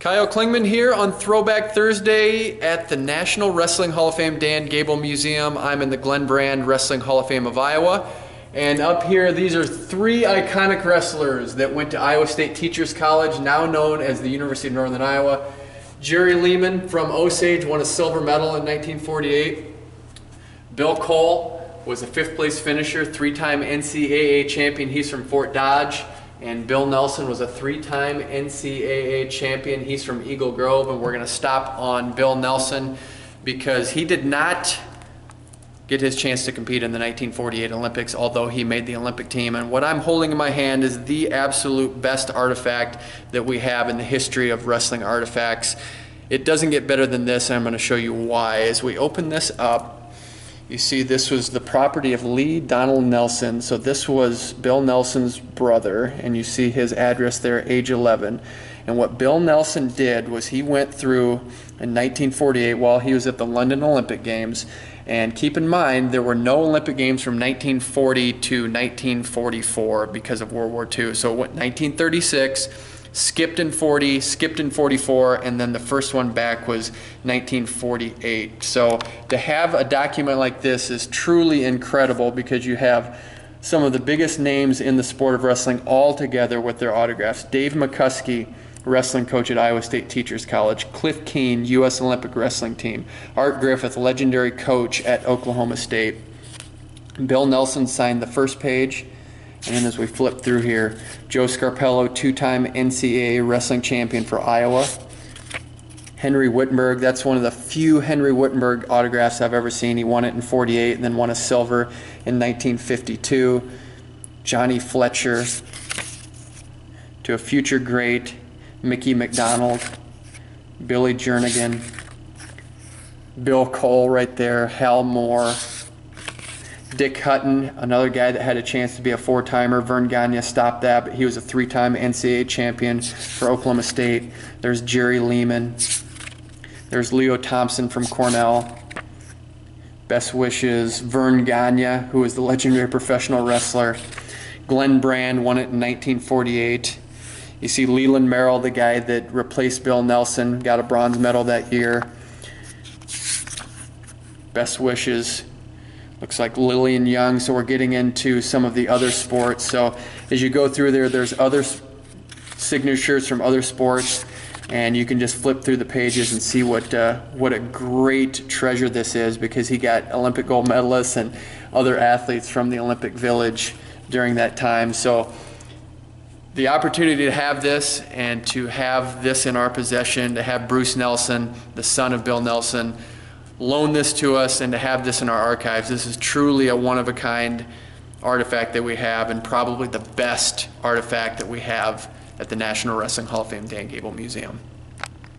Kyle Klingman here on Throwback Thursday at the National Wrestling Hall of Fame Dan Gable Museum. I'm in the Glen Brand Wrestling Hall of Fame of Iowa. And up here, these are three iconic wrestlers that went to Iowa State Teachers College, now known as the University of Northern Iowa. Jerry Lehman from Osage won a silver medal in 1948. Bill Cole was a fifth place finisher, three-time NCAA champion. He's from Fort Dodge. And Bill Nelson was a three-time NCAA champion. He's from Eagle Grove, and we're going to stop on Bill Nelson because he did not get his chance to compete in the 1948 Olympics, although he made the Olympic team. And what I'm holding in my hand is the absolute best artifact that we have in the history of wrestling artifacts. It doesn't get better than this, and I'm going to show you why. As we open this up, you see this was the property of Lee Donald Nelson. So this was Bill Nelson's brother, and you see his address there, age 11. And what Bill Nelson did was he went through in 1948 while he was at the London Olympic Games. And keep in mind, there were no Olympic Games from 1940 to 1944 because of World War II. So what, 1936, skipped in 40, skipped in 44, and then the first one back was 1948. So to have a document like this is truly incredible because you have some of the biggest names in the sport of wrestling all together with their autographs. Dave McCuskey, wrestling coach at Iowa State Teachers College. Cliff Keen, U.S. Olympic wrestling team. Art Griffith, legendary coach at Oklahoma State. Bill Nelson signed the first page. And then as we flip through here, Joe Scarpello, two-time NCAA wrestling champion for Iowa. Henry Wittenberg, that's one of the few Henry Wittenberg autographs I've ever seen. He won it in 48 and then won a silver in 1952. Johnny Fletcher, to a future great, Mickey McDonald, Billy Jernigan, Bill Cole right there, Hal Moore, Dick Hutton, another guy that had a chance to be a four-timer. Vern Gagne stopped that, but he was a three-time NCAA champion for Oklahoma State. There's Jerry Lehman. There's Leo Thompson from Cornell. Best wishes, Vern Gagne, who was the legendary professional wrestler. Glenn Brand won it in 1948. You see Leland Merrill, the guy that replaced Bill Nelson, got a bronze medal that year. Best wishes, looks like Lillian Young. So we're getting into some of the other sports. So as you go through there, there's other signatures from other sports, and you can just flip through the pages and see what a great treasure this is, because he got Olympic gold medalists and other athletes from the Olympic Village during that time. So the opportunity to have this and to have this in our possession, to have Bruce Nelson, the son of Bill Nelson, loan this to us and to have this in our archives. This is truly a one-of-a-kind artifact that we have, and probably the best artifact that we have at the National Wrestling Hall of Fame Dan Gable Museum.